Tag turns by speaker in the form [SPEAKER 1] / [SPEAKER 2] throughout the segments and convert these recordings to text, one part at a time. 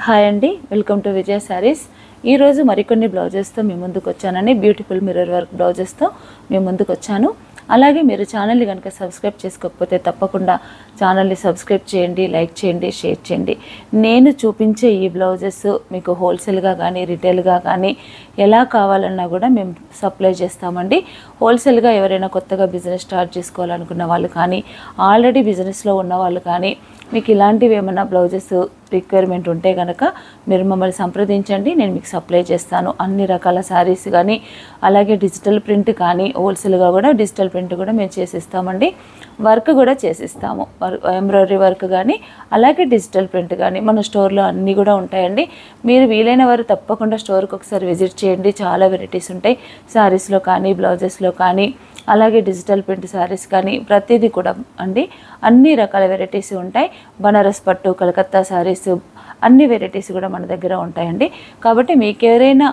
[SPEAKER 1] Hi అండి, welcome to విజయ శారీస్. ఈరోజు మరికొన్ని బ్లౌజెస్తో మీ ముందుకు వచ్చానండి. బ్యూటిఫుల్ మిర్రర్ వర్క్ బ్లౌజెస్తో మీ ముందుకు వచ్చాను. అలాగే మీరు ఛానల్ని కనుక సబ్స్క్రైబ్ చేసుకోకపోతే తప్పకుండా ఛానల్ని సబ్స్క్రైబ్ చేయండి, లైక్ చేయండి, షేర్ చేయండి. నేను చూపించే ఈ బ్లౌజెస్ మీకు హోల్సేల్గా కానీ రిటైల్గా కానీ ఎలా కావాలన్నా కూడా మేము సప్లై చేస్తామండి. హోల్సేల్గా ఎవరైనా కొత్తగా బిజినెస్ స్టార్ట్ చేసుకోవాలనుకున్న వాళ్ళు కానీ, ఆల్రెడీ బిజినెస్లో ఉన్న వాళ్ళు కానీ, మీకు ఇలాంటివి ఏమైనా బ్లౌజెస్ రిక్వైర్మెంట్ ఉంటే కనుక మీరు మమ్మల్ని సంప్రదించండి, నేను మీకు సప్లై చేస్తాను. అన్ని రకాల శారీస్ కానీ, అలాగే డిజిటల్ ప్రింట్ కానీ, హోల్సేల్గా కూడా డిజిటల్ ప్రింట్ కూడా మేము చేసిస్తామండి. వర్క్ కూడా చేసిస్తాము, ఎంబ్రాయిడరీ వర్క్ కానీ, అలాగే డిజిటల్ ప్రింట్ కానీ మన స్టోర్లో అన్నీ కూడా ఉంటాయండి. మీరు వీలైన వారు తప్పకుండా స్టోర్కి ఒకసారి విజిట్ చేయండి. చాలా వెరైటీస్ ఉంటాయి శారీస్లో కానీ, బ్లౌజెస్లో కానీ, అలాగే డిజిటల్ ప్రింట్ శారీస్ కానీ, ప్రతిదీ కూడా అండి అన్ని రకాల వెరైటీస్ ఉంటాయి. బనారస్ పట్టు, కలకత్తా శారీస్, అన్ని వెరైటీస్ కూడా మన దగ్గర ఉంటాయండి. కాబట్టి మీకు ఎవరైనా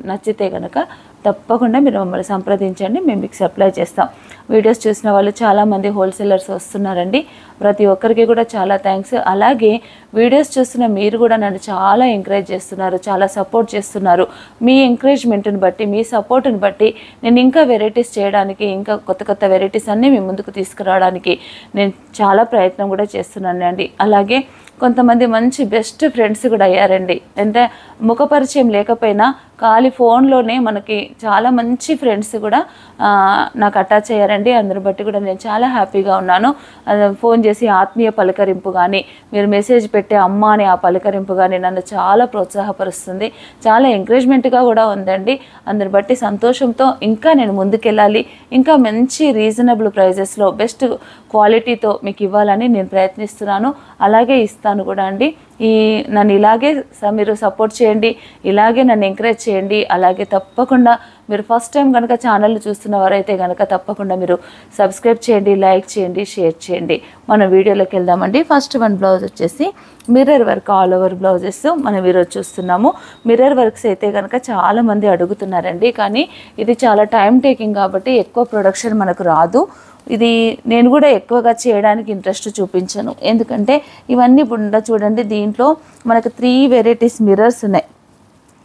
[SPEAKER 1] నచ్చితే కనుక తప్పకుండా మీరు మమ్మల్ని సంప్రదించండి, మేము మీకు సప్లై చేస్తాం. వీడియోస్ చూసిన వాళ్ళు చాలామంది హోల్సేలర్స్ వస్తున్నారండి. ప్రతి ఒక్కరికి కూడా చాలా థ్యాంక్స్. అలాగే వీడియోస్ చూస్తున్న మీరు కూడా నన్ను చాలా ఎంకరేజ్ చేస్తున్నారు, చాలా సపోర్ట్ చేస్తున్నారు. మీ ఎంకరేజ్మెంట్ని బట్టి, మీ సపోర్ట్ని బట్టి నేను ఇంకా వెరైటీస్ చేయడానికి, ఇంకా కొత్త కొత్త వెరైటీస్ అన్నీ మీ ముందుకు తీసుకురావడానికి నేను చాలా ప్రయత్నం కూడా చేస్తున్నాను అండి. అలాగే కొంతమంది మంచి బెస్ట్ ఫ్రెండ్స్ కూడా అయ్యారండి. అంటే ముఖపరిచయం లేకపోయినా ఖాళీ ఫోన్లోనే మనకి చాలా మంచి ఫ్రెండ్స్ కూడా నాకు అటాచ్ అయ్యారండి. అందరి బట్టి కూడా నేను చాలా హ్యాపీగా ఉన్నాను. ఫోన్ చేసి ఆత్మీయ పలకరింపు కానీ, మీరు మెసేజ్ పెట్టే అమ్మ అని ఆ పలకరింపు కానీ నన్ను చాలా ప్రోత్సాహపరుస్తుంది, చాలా ఎంకరేజ్మెంట్గా కూడా ఉందండి. అందరి బట్టి సంతోషంతో ఇంకా నేను ముందుకెళ్ళాలి, ఇంకా మంచి రీజనబుల్ ప్రైజెస్లో బెస్ట్ క్వాలిటీతో మీకు ఇవ్వాలని నేను ప్రయత్నిస్తున్నాను. అలాగే ఇస్తాను కూడా అండి. నన్ను ఇలాగే మీరు సపోర్ట్ చేయండి, ఇలాగే నన్ను ఎంకరేజ్ చేయండి. అలాగే తప్పకుండా మీరు ఫస్ట్ టైం కనుక ఛానల్ చూస్తున్నవారైతే కనుక తప్పకుండా మీరు సబ్స్క్రైబ్ చేయండి, లైక్ చేయండి, షేర్ చేయండి. మనం వీడియోలోకి వెళ్దామండి. ఫస్ట్ వన్ బ్లౌజ్ వచ్చేసి mirror work all over blouses మనం ఈరోజు చూస్తున్నాము. మిర్రర్ వర్క్స్ అయితే కనుక చాలామంది అడుగుతున్నారండి, కానీ ఇది చాలా టైం టేకింగ్ కాబట్టి ఎక్కువ ప్రొడక్షన్ మనకు రాదు. ఇది నేను కూడా ఎక్కువగా చేయడానికి ఇంట్రెస్ట్ చూపించను, ఎందుకంటే ఇవన్నీ చూడండి, దీంట్లో మనకు 3 వెరైటీస్ మిర్రర్స్ ఉన్నాయి,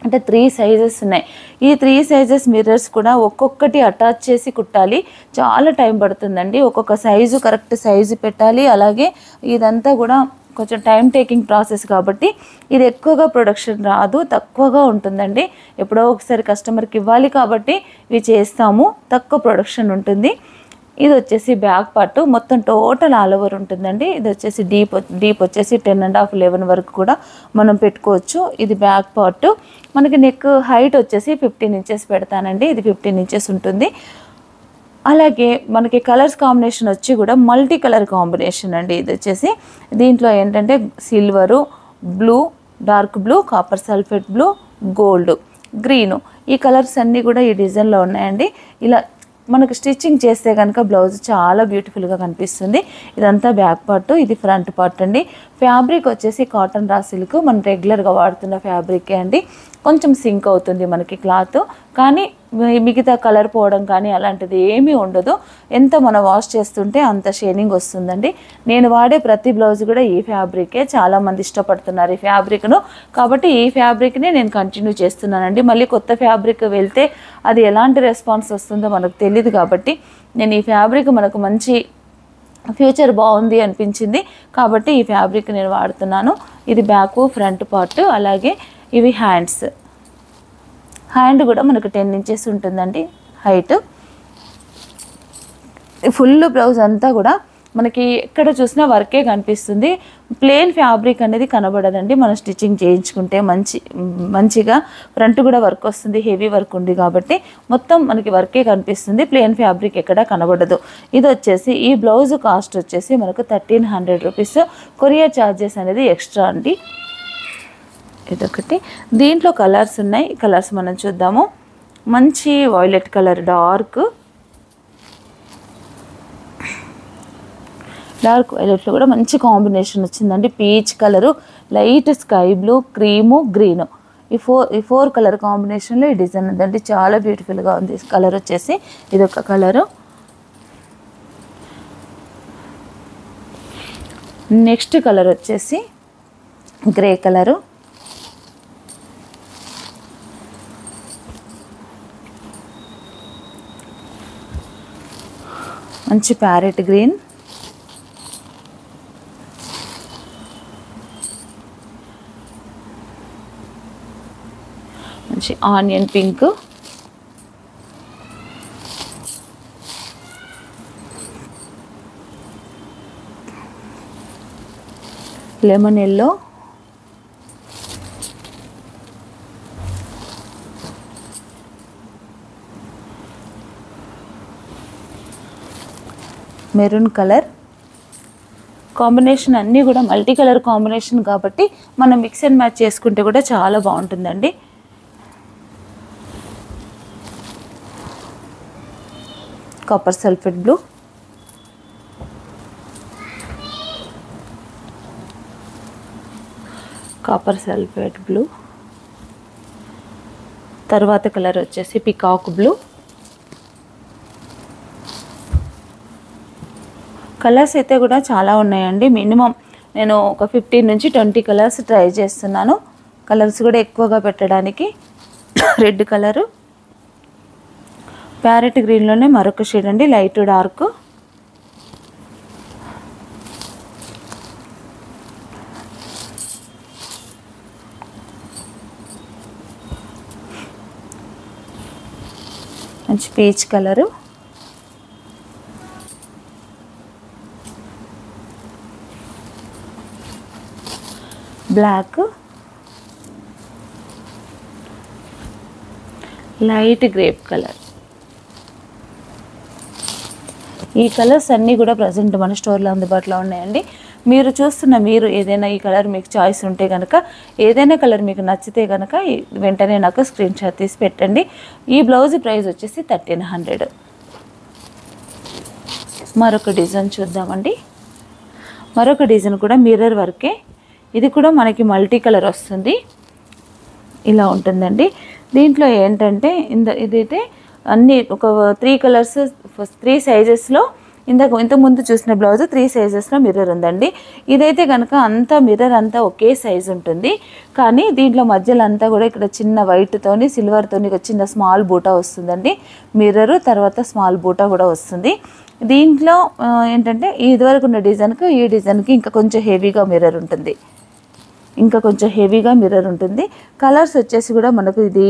[SPEAKER 1] అంటే 3 సైజెస్ ఉన్నాయి. ఈ 3 సైజెస్ మిర్రర్స్ కూడా ఒక్కొక్కటి అటాచ్ చేసి కుట్టాలి, చాలా టైం పడుతుందండి. ఒక్కొక్క సైజు కరెక్ట్ సైజు పెట్టాలి. అలాగే ఇదంతా కూడా కొంచెం టైం టేకింగ్ ప్రాసెస్ కాబట్టి ఇది ఎక్కువగా ప్రొడక్షన్ రాదు, తక్కువగా ఉంటుందండి. ఎప్పుడో ఒకసారి కస్టమర్కి ఇవ్వాలి కాబట్టి ఇవి చేస్తాము, తక్కువ ప్రొడక్షన్ ఉంటుంది. ఇది వచ్చేసి బ్యాక్ పార్ట్ మొత్తం టోటల్ ఆల్ ఓవర్ ఉంటుందండి. ఇది వచ్చేసి డీప్ వచ్చేసి 10.5 11 వరకు కూడా మనం పెట్టుకోవచ్చు. ఇది బ్యాక్ పార్ట్. మనకి నెక్ హైట్ వచ్చేసి 15 ఇంచెస్ పెడతానండి. ఇది 15 ఇంచెస్ ఉంటుంది. అలాగే మనకి కలర్స్ కాంబినేషన్ వచ్చి కూడా మల్టీ కలర్ కాంబినేషన్ అండి. ఇది వచ్చేసి దీంట్లో ఏంటంటే silver, blue, dark blue, copper sulphate blue, gold, green, ఈ కలర్స్ అన్నీ కూడా ఈ డిజైన్లో ఉన్నాయండి. ఇలా మనకు స్టిచ్చింగ్ చేస్తే కనుక బ్లౌజ్ చాలా బ్యూటిఫుల్గా కనిపిస్తుంది. ఇదంతా బ్యాక్ పార్ట్, ఇది ఫ్రంట్ పార్ట్ అండి. ఫ్యాబ్రిక్ వచ్చేసి కాటన్ రా సిల్క్, మనం రెగ్యులర్గా వాడుతున్న ఫ్యాబ్రికే అండి. కొంచెం సింక్ అవుతుంది మనకి క్లాత్, కానీ మిగతా కలర్ పోవడం కానీ అలాంటిది ఏమీ ఉండదు. ఎంత మనం వాష్ చేస్తుంటే అంత షైనింగ్ వస్తుందండి. నేను వాడే ప్రతి బ్లౌజ్ కూడా ఈ ఫ్యాబ్రికే, చాలామంది ఇష్టపడుతున్నారు ఈ ఫ్యాబ్రిక్ను, కాబట్టి ఈ ఫ్యాబ్రిక్నే నేను కంటిన్యూ చేస్తున్నానండి. మళ్ళీ కొత్త ఫ్యాబ్రిక్ వెళ్తే అది ఎలాంటి రెస్పాన్స్ వస్తుందో మనకు తెలియదు, కాబట్టి నేను ఈ ఫ్యాబ్రిక్ మనకు మంచి ఫ్యూచర్ బాగుంది అనిపించింది కాబట్టి ఈ ఫ్యాబ్రిక్ నేను వాడుతున్నాను. ఇది బ్యాక్ ఫ్రంట్ పార్ట్. అలాగే ఇవి హ్యాండ్ కూడా మనకు 10 ఇంచెస్ ఉంటుందండి హైట్. ఫుల్ బ్లౌజ్ అంతా కూడా మనకి ఎక్కడ చూసినా వర్కే కనిపిస్తుంది, ప్లెయిన్ ఫ్యాబ్రిక్ అనేది కనబడదండి. మనం స్టిచ్చింగ్ చేయించుకుంటే మంచిగా ఫ్రంట్ కూడా వర్క్ వస్తుంది, హెవీ వర్క్ ఉంది కాబట్టి మొత్తం మనకి వర్కే కనిపిస్తుంది, ప్లెయిన్ ఫ్యాబ్రిక్ ఎక్కడ కనబడదు. ఇది వచ్చేసి ఈ బ్లౌజ్ కాస్ట్ వచ్చేసి మనకు 1300 రూపీస్. కొరియర్ ఛార్జెస్ అనేది ఎక్స్ట్రా అండి. ఇదొకటి. దీంట్లో కలర్స్ ఉన్నాయి, కలర్స్ మనం చూద్దాము. మంచి వైలెట్ కలర్, డార్క్ వైలెట్లో కూడా మంచి కాంబినేషన్ వచ్చిందండి. Peach colour, light sky blue, cream, green, ఈ ఫోర్ కలర్ కాంబినేషన్లో ఈ డిజైన్ ఉందండి. చాలా బ్యూటిఫుల్గా ఉంది. కలర్ వచ్చేసి ఇదొక కలరు. నెక్స్ట్ కలర్ వచ్చేసి గ్రే కలరు. మంచి ప్యారెట్ గ్రీన్, మంచి onion pink, lemon yellow, maroon colour. Combination అన్నీ కూడా మల్టీ కలర్ కాంబినేషన్ కాబట్టి మనం మిక్స్ అండ్ మ్యాచ్ చేసుకుంటే కూడా చాలా బాగుంటుందండి. Copper sulphate blue, copper sulphate blue. తర్వాత కలర్ వచ్చేసి పికాక్ బ్లూ. కలర్స్ అయితే కూడా చాలా ఉన్నాయండి. మినిమం నేను ఒక 15 నుంచి 20 కలర్స్ ట్రై చేస్తున్నాను. కలర్స్ కూడా ఎక్కువగా పెట్టడానికి. రెడ్ కలరు, ప్యారెట్ గ్రీన్లోనే మరొక షేడ్ అండి, లైట్ డార్క్. మంచి peach colour, black, light grape colour. ఈ కలర్స్ అన్నీ కూడా ప్రజెంట్ మన స్టోర్లో అందుబాటులో ఉన్నాయండి. మీరు చూస్తున్న మీరు ఏదైనా ఈ కలర్ మీకు చాయిస్ ఉంటే కనుక, ఏదైనా కలర్ మీకు నచ్చితే కనుక వెంటనే నాకు స్క్రీన్ షాట్ తీసి పెట్టండి. ఈ బ్లౌజ్ ప్రైస్ వచ్చేసి 1300. మరొక డిజైన్ చూద్దామండి. మరొక డిజైన్ కూడా మిర్రర్ వర్కే. ఇది కూడా మనకి మల్టీ కలర్ వస్తుంది. ఇలా ఉంటుందండి. దీంట్లో ఏంటంటే ఇదైతే అన్నీ ఒక 3 కలర్స్ 3 సైజెస్లో, ఇంతకుముందు చూసిన బ్లౌజ్ 3 సైజెస్లో మిర్రర్ ఉందండి. ఇదైతే కనుక అంతా మిర్రర్ అంతా ఒకే సైజు ఉంటుంది. కానీ దీంట్లో మధ్యలో అంతా కూడా ఇక్కడ చిన్న వైట్తోని సిల్వర్తోని ఒక చిన్న స్మాల్ బూటా వస్తుందండి. మిర్రరు తర్వాత స్మాల్ బూటా కూడా వస్తుంది. దీంట్లో ఏంటంటే ఇదివరకు ఉన్న డిజైన్కి ఈ డిజైన్కి ఇంకా కొంచెం హెవీగా మిర్రర్ ఉంటుంది. కలర్స్ వచ్చేసి కూడా మనకు ఇది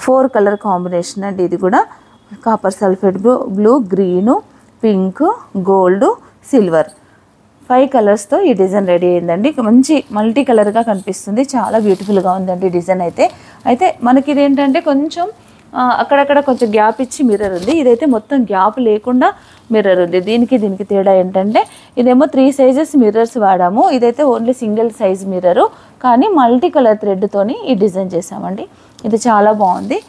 [SPEAKER 1] 4 కలర్ కాంబినేషన్ అండి. ఇది కూడా copper sulphate blue, green, pink, gold, silver 5 కలర్స్తో ఈ డిజైన్ రెడీ అయిందండి. మంచి మల్టీ కలర్గా కనిపిస్తుంది. చాలా బ్యూటిఫుల్గా ఉందండి డిజైన్ అయితే మనకి ఇది ఏంటంటే కొంచెం అక్కడక్కడ కొంచెం గ్యాప్ ఇచ్చి మిర్రర్ ఉంది. ఇదైతే మొత్తం గ్యాప్ లేకుండా మిర్రర్ ఉంది. దీనికి తేడా ఏంటంటే ఇదేమో 3 సైజెస్ మిర్రర్స్ వాడాము. ఇదైతే ఓన్లీ సింగిల్ సైజ్ మిర్రరు, కానీ మల్టీ కలర్ థ్రెడ్తోని ఈ డిజైన్ చేసామండి. ఇది చాలా బాగుంది.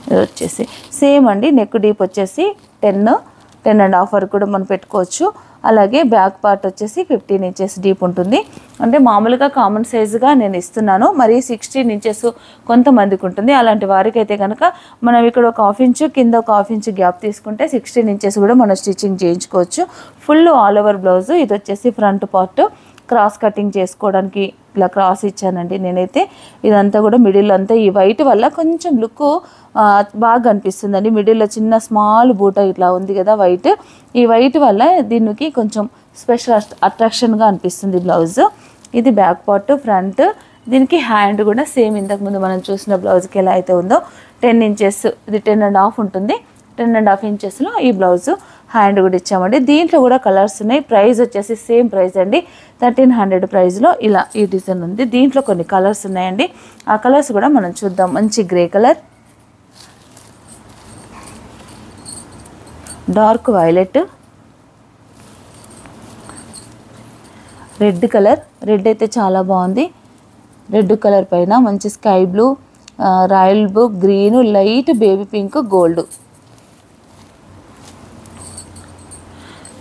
[SPEAKER 1] ఇది వచ్చేసి సేమ్ అండి. నెక్ డీప్ వచ్చేసి 10.5 వరకు కూడా మనం పెట్టుకోవచ్చు. అలాగే బ్యాక్ పార్ట్ వచ్చేసి 15 ఇంచెస్ డీప్ ఉంటుంది. అంటే మామూలుగా కామన్ సైజుగా నేను ఇస్తున్నాను. మరి 16 ఇంచెస్ కొంతమందికి ఉంటుంది. అలాంటి వారికి అయితే కనుక మనం ఇక్కడ ఒక 1/2 ఇంచు కింద ఒక 1/2 ఇంచు గ్యాప్ తీసుకుంటే 16 ఇంచెస్ కూడా మనం స్టిచ్చింగ్ చేయించుకోవచ్చు. Full all over blouse. ఇది వచ్చేసి ఫ్రంట్ పార్ట్ క్రాస్ కటింగ్ చేసుకోవడానికి ఇలా క్రాస్ ఇచ్చానండి నేనైతే. ఇదంతా కూడా మిడిల్ అంతా ఈ వైట్ వల్ల కొంచెం లుక్ బాగా అనిపిస్తుందండి. మిడిల్లో చిన్న స్మాల్ బూట ఇట్లా ఉంది కదా వైట్. ఈ వైట్ వల్ల దీనికి కొంచెం స్పెషల్ అట్రాక్షన్గా అనిపిస్తుంది బ్లౌజ్. ఇది బ్యాక్ పార్ట్, ఫ్రంట్. దీనికి హ్యాండ్ కూడా సేమ్ ఇంతకుముందు మనం చూసిన బ్లౌజ్కి ఎలా అయితే ఉందో 10 ఇంచెస్, ఇది 10.5 ఉంటుంది. 10.5 ఇంచెస్లో ఈ బ్లౌజు హ్యాండ్ కూడా ఇచ్చామండి. దీంట్లో కూడా కలర్స్ ఉన్నాయి. ప్రైస్ వచ్చేసి సేమ్ ప్రైస్ అండి, 1300 ప్రైస్లో ఇలా ఈ డిజైన్ ఉంది. దీంట్లో కొన్ని కలర్స్ ఉన్నాయండి. ఆ కలర్స్ కూడా మనం చూద్దాం. మంచి grey colour, dark violet, red colour. Red అయితే చాలా బాగుంది. రెడ్ కలర్ పైన మంచి sky blue, royal blue, green, light baby pink, gold.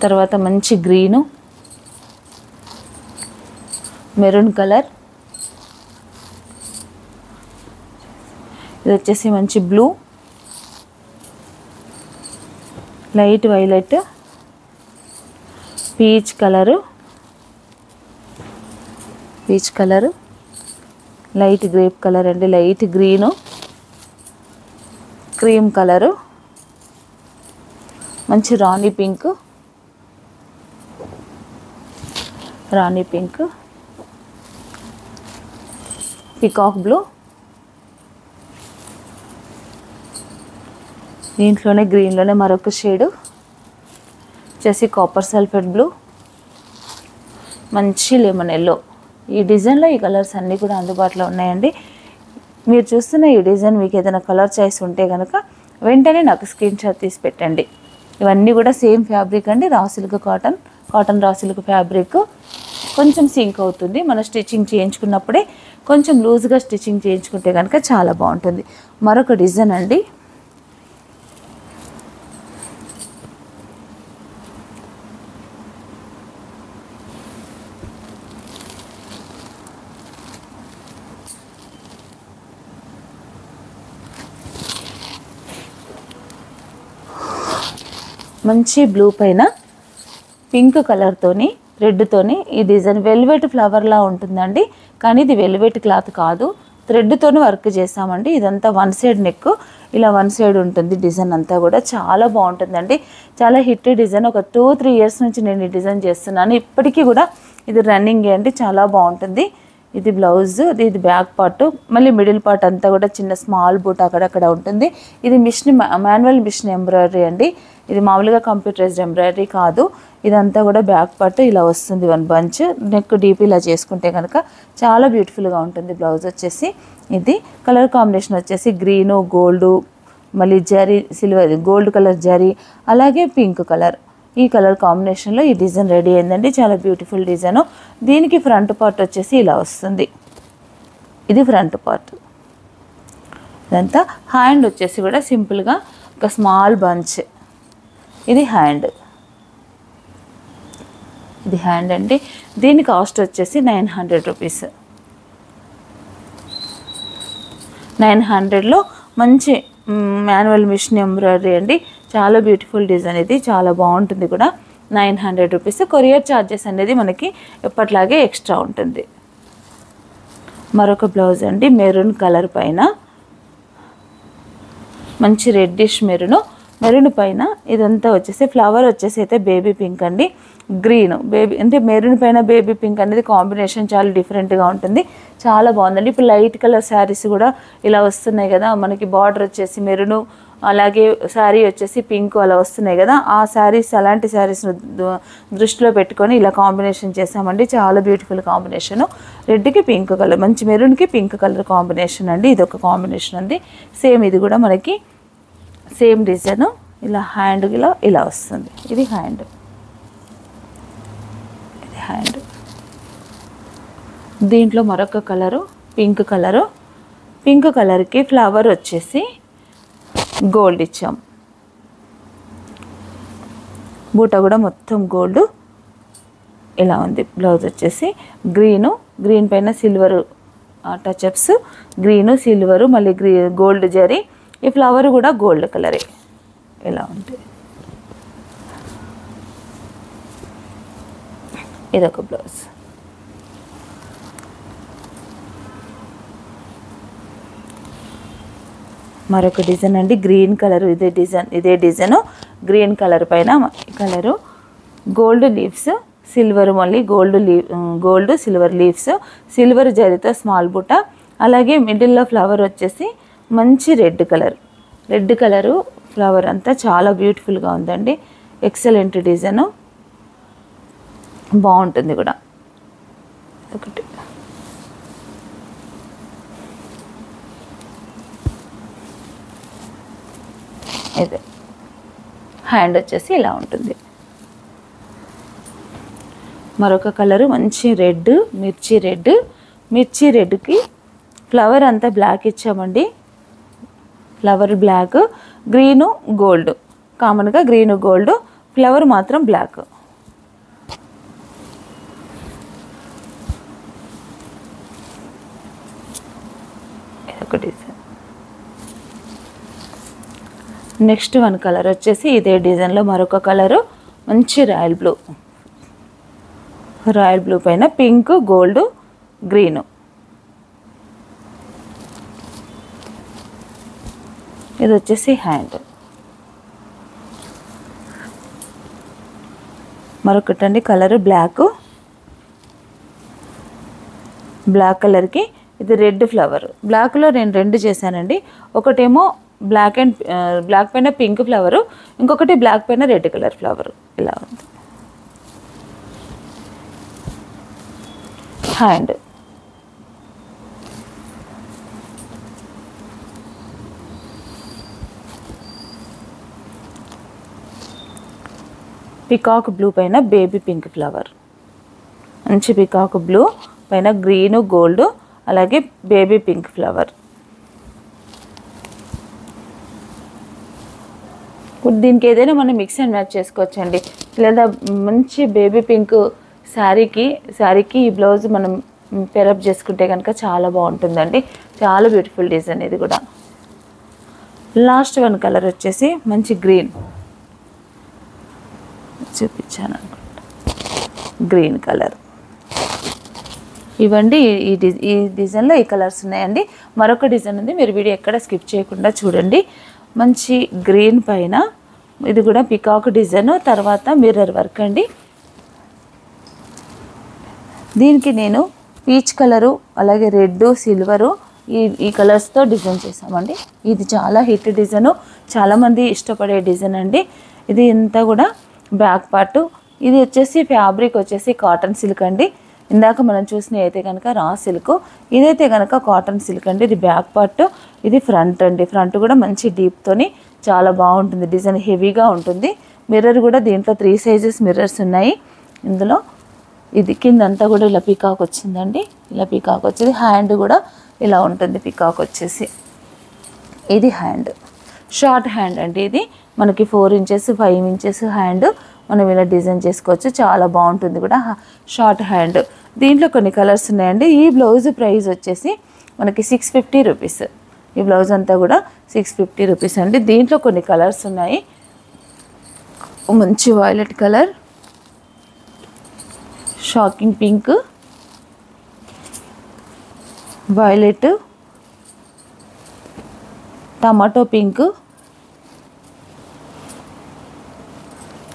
[SPEAKER 1] తర్వాత మంచి గ్రీను, మెరూన్ కలర్. ఇది వచ్చేసి మంచి blue, light violet, peach colour, light grape colour అండి, లైట్ గ్రీను, క్రీమ్ కలరు, మంచి రాణి పింక్, పికాక్ బ్లూ, దీంట్లోనే గ్రీన్లోనే మరొక షేడు వచ్చేసి కాపర్ సల్ఫేట్ బ్లూ, మంచి లెమన్ ఎల్లో. ఈ డిజైన్లో ఈ కలర్స్ అన్నీ కూడా అందుబాటులో ఉన్నాయండి. మీరు చూస్తున్న ఈ డిజైన్ మీకు ఏదైనా కలర్ చాయిస్ ఉంటే కనుక వెంటనే నాకు స్క్రీన్ షాట్ తీసి పెట్టండి. ఇవన్నీ కూడా సేమ్ ఫ్యాబ్రిక్ అండి, raw silk cotton raw silk fabric. కొంచెం సింక్ అవుతుంది, మన స్టిచ్చింగ్ చేయించుకున్నప్పుడే కొంచెం లూజ్గా స్టిచ్చింగ్ చేయించుకుంటే కనుక చాలా బాగుంటుంది. మరొక డిజైన్ అండి, మంచి బ్లూ పైన పింక్ కలర్తోని థ్రెడ్తోని ఈ డిజైన్ వెల్వెట్ ఫ్లవర్లా ఉంటుందండి, కానీ ఇది వెల్వెట్ క్లాత్ కాదు, థ్రెడ్తోని వర్క్ చేసామండి. ఇదంతా వన్ సైడ్ నెక్, ఇలా వన్ సైడ్ ఉంటుంది డిజైన్ అంతా కూడా చాలా బాగుంటుందండి. చాలా హిట్ డిజైన్. ఒక 2-3 ఇయర్స్ నుంచి నేను ఈ డిజైన్ చేస్తున్నాను, ఇప్పటికీ కూడా ఇది రన్నింగ్ అండి, చాలా బాగుంటుంది. ఇది బ్లౌజ్, ఇది బ్యాక్ పార్ట్, మళ్ళీ మిడిల్ పార్ట్ అంతా కూడా చిన్న స్మాల్ బూట్ అక్కడక్కడ ఉంటుంది. ఇది మాన్యువల్ మిషన్ ఎంబ్రాయిడరీ అండి, ఇది మామూలుగా కంప్యూటరైజ్డ్ ఎంబ్రాయిడరీ కాదు. ఇదంతా కూడా బ్యాక్ పార్ట్ ఇలా వస్తుంది, 1 బంచ్. నెక్ డీప్ ఇలా చేసుకుంటే కనుక చాలా బ్యూటిఫుల్గా ఉంటుంది. బ్లౌజ్ వచ్చేసి ఇది కలర్ కాంబినేషన్ వచ్చేసి గ్రీను, గోల్డు, మళ్ళీ zari silver, gold colour zari, అలాగే పింక్ కలర్. ఈ కలర్ కాంబినేషన్లో ఈ డిజైన్ రెడీ అయిందండి, చాలా బ్యూటిఫుల్ డిజైన్. దీనికి ఫ్రంట్ పార్ట్ వచ్చేసి ఇలా వస్తుంది, ఇది ఫ్రంట్ పార్ట్. ఇదంతా హ్యాండ్ వచ్చేసి కూడా సింపుల్గా ఒక స్మాల్ బంచ్, ఇది హ్యాండ్ అండి. దీని కాస్ట్ వచ్చేసి 900 రూపీస్. 900లో మంచి మాన్యువల్ మిషన్ ఎంబ్రాయిడరీ అండి, చాలా బ్యూటిఫుల్ డిజైన్. ఇది చాలా బాగుంటుంది కూడా. 900 రూపీస్. కొరియర్ ఛార్జెస్ అనేది మనకి ఎప్పట్లాగే ఎక్స్ట్రా ఉంటుంది. మరొక బ్లౌజ్ అండి, మెరూన్ కలర్ పైన మంచి రెడ్డిష్ మెరూన్ పైన ఇదంతా వచ్చేసి ఫ్లవర్ వచ్చేసి అయితే బేబీ పింక్ అండి, గ్రీన్ బేబీ అంటే మెరూన్ పైన బేబీ పింక్ అనేది కాంబినేషన్ చాలా డిఫరెంట్గా ఉంటుంది, చాలా బాగుందండి. ఇప్పుడు లైట్ కలర్ శారీస్ కూడా ఇలా వస్తున్నాయి కదా మనకి, బార్డర్ వచ్చేసి మెరూను, అలాగే శారీ వచ్చేసి పింక్ అలా వస్తున్నాయి కదా, ఆ శారీస్ అలాంటి శారీస్ను దృష్టిలో పెట్టుకొని ఇలా కాంబినేషన్ చేసామండి. చాలా బ్యూటిఫుల్ కాంబినేషను. రెడ్కి పింక్ కలర్, మంచి మెరూన్కి పింక్ కలర్ కాంబినేషన్ అండి, ఇది ఒక కాంబినేషన్ ఉంది. సేమ్ ఇది కూడా మనకి సేమ్ డిజైన్, ఇలా హ్యాండ్ ఇలా వస్తుంది. ఇది హ్యాండ్, దీంట్లో మరొక కలరు పింక్ కలర్కి ఫ్లవర్ వచ్చేసి గోల్డ్ ఇచ్చాం, బూట కూడా మొత్తం గోల్డ్ ఇలా ఉంది. బ్లౌజ్ వచ్చేసి గ్రీన్ పైన సిల్వర్ టచ్అప్స్, గ్రీను సిల్వరు, మళ్ళీ గోల్డ్ జరీ, ఈ ఫ్లవర్ కూడా గోల్డ్ కలరే ఇలా ఉంటుంది. ఇదొక బ్లౌజ్. మరొక డిజైన్ అండి, గ్రీన్ కలర్, ఇదే డిజైన్ గ్రీన్ కలర్ పైన కలరు గోల్డ్ లీవ్స్, సిల్వర్, మళ్ళీ గోల్డ్ సిల్వర్ లీవ్స్, సిల్వర్ జరీతో స్మాల్ బుట్ట, అలాగే మిడిల్లో ఫ్లవర్ వచ్చేసి మంచి రెడ్ కలరు ఫ్లవర్ అంతా చాలా బ్యూటిఫుల్గా ఉందండి. ఎక్సలెంట్ డిజైను, బాగుంటుంది కూడా. ఒకటి ఇదే హ్యాండ్ వచ్చేసి ఇలా ఉంటుంది. మరొక కలరు మంచి రెడ్, మిర్చి రెడ్కి ఫ్లవర్ అంతా బ్లాక్ ఇచ్చామండి, ఫ్లవర్ బ్లాక్, గ్రీను గోల్డ్, కామన్గా గ్రీను గోల్డ్, ఫ్లవర్ మాత్రం బ్లాక్. ఇదొక డిజైన్. నెక్స్ట్ 1 కలర్ వచ్చేసి ఇదే డిజైన్లో మరొక కలరు మంచి రాయల్ బ్లూ పైన పింక్, గోల్డ్, గ్రీను, ఇది వచ్చేసి హ్యాండ్. మరొకటండి కలర్ బ్లాక్ కలర్కి ఇది రెడ్ ఫ్లవర్. బ్లాక్లో నేను 2 చేశానండి. ఒకటేమో బ్లాక్ పైన పింక్ ఫ్లవరు, ఇంకొకటి బ్లాక్ పైన రెడ్ కలర్ ఫ్లవరు. ఇలా ఉంది హ్యాండ్. పికాక్ బ్లూ పైన బేబీ పింక్ ఫ్లవర్. మంచి పికాక్ బ్లూ పైన గ్రీను గోల్డ్ అలాగే బేబీ పింక్ ఫ్లవర్. దీనికి ఏదైనా మనం మిక్స్ అండ్ మ్యాచ్ చేసుకోవచ్చండి. లేదా మంచి బేబీ పింక్ శారీకి ఈ బ్లౌజ్ మనం పెరప్ చేసుకుంటే కనుక చాలా బాగుంటుందండి. చాలా బ్యూటిఫుల్ డిజైన్ ఇది కూడా. లాస్ట్ వన్ కలర్ వచ్చేసి మంచి గ్రీన్ చూపించాను అనుకుంటా. Green colour. ఇవ్వండి ఈ డిజైన్లో ఈ కలర్స్ ఉన్నాయండి. మరొక డిజైన్ ఉంది, మీరు వీడియో ఎక్కడ స్కిప్ చేయకుండా చూడండి. మంచి గ్రీన్ పైన ఇది కూడా పికాక్ డిజైన్, తర్వాత మిర్రర్ వర్క్ అండి. దీనికి నేను పీచ్ కలరు అలాగే రెడ్ సిల్వరు ఈ కలర్స్తో డిజైన్ చేసామండి. ఇది చాలా హిట్ డిజైను, చాలామంది ఇష్టపడే డిజైన్ అండి. ఇది అంతా కూడా బ్యాక్ పార్ట్. ఇది వచ్చేసి ఫ్యాబ్రిక్ వచ్చేసి కాటన్ సిల్క్ అండి. ఇందాక మనం చూసిన అయితే కనుక రా సిల్క్, ఇదైతే కనుక కాటన్ సిల్క్ అండి. ఇది బ్యాక్ పార్ట్, ఇది ఫ్రంట్ అండి. ఫ్రంట్ కూడా మంచి డీప్తోని చాలా బాగుంటుంది, డిజైన్ హెవీగా ఉంటుంది. మిర్రర్ కూడా దీంట్లో 3 సైజెస్ మిర్రర్స్ ఉన్నాయి ఇందులో. ఇది కిందంతా కూడా ఇలా పీకాక్ వచ్చిందండి. ఇలా పీకాక్ వచ్చేది. హ్యాండ్ కూడా ఇలా ఉంటుంది పీకాక్ వచ్చేసి. ఇది హ్యాండ్, షార్ట్ హ్యాండ్ అండి. ఇది మనకి 4 ఇంచెస్ 5 ఇంచెస్ హ్యాండ్ మనం ఇలా డిజైన్ చేసుకోవచ్చు. చాలా బాగుంటుంది కూడా షార్ట్ హ్యాండ్. దీంట్లో కొన్ని కలర్స్ ఉన్నాయండి. ఈ బ్లౌజ్ ప్రైస్ వచ్చేసి మనకి 650 రూపీస్. ఈ బ్లౌజ్ అంతా కూడా 650 రూపీస్ అండి. దీంట్లో కొన్ని కలర్స్ ఉన్నాయి. మంచి violet colour, shocking pink, violet, tomato pink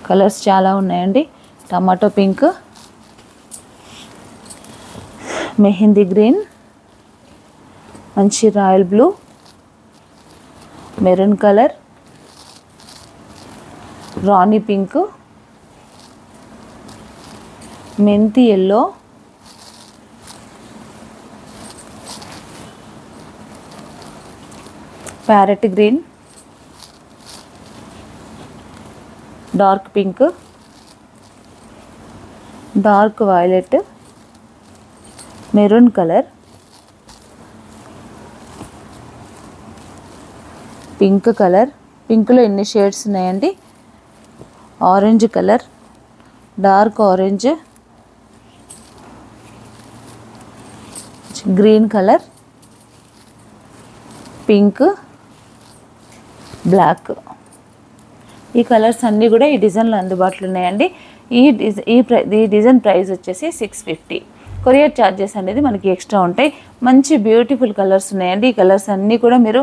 [SPEAKER 1] colours చాలా ఉన్నాయండి. టమాటో పింక్, మెహందీ గ్రీన్, మంచి రాయల్ బ్లూ, మెరూన్ కలర్, రాణి పింక్, మెంతి yellow, parrot green, dark pink, dark violet, maroon colour, pink colour. పింక్లో ఎన్ని షేడ్స్ ఉన్నాయండి. Orange colour, dark orange, green colour, pink, black. ఈ colours అన్నీ కూడా ఈ డిజైన్లో అందుబాటులో ఉన్నాయండి. ఈ డిజైన్ ప్రైస్ వచ్చేసి 650. కొరియర్ ఛార్జెస్ అనేది మనకి ఎక్స్ట్రా ఉంటాయి. మంచి బ్యూటిఫుల్ కలర్స్ ఉన్నాయండి. ఈ కలర్స్ అన్నీ కూడా మీరు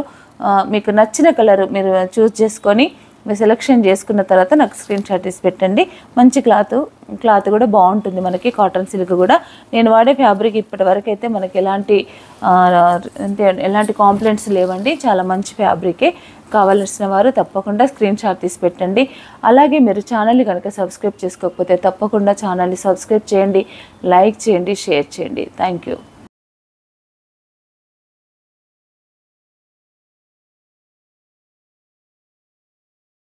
[SPEAKER 1] మీకు నచ్చిన కలర్ మీరు చూస్ చేసుకొని మీరు సెలెక్షన్ చేసుకున్న తర్వాత నాకు స్క్రీన్ షాట్ తీసి పెట్టండి. మంచి క్లాత్ కూడా బాగుంటుంది మనకి. కాటన్ సిల్క్ కూడా నేను వాడే ఫ్యాబ్రిక్ ఇప్పటి వరకు అయితే మనకి ఎలాంటి కాంప్లైంట్స్ లేవండి. చాలా మంచి ఫ్యాబ్రికే. కావాల్సిన వారు తప్పకుండా స్క్రీన్ షాట్ తీసి పెట్టండి. అలాగే మీరు ఛానల్ని కనుక సబ్స్క్రైబ్ చేసుకోకపోతే తప్పకుండా ఛానల్ని సబ్స్క్రైబ్ చేయండి, లైక్ చేయండి, షేర్ చేయండి. Thank you.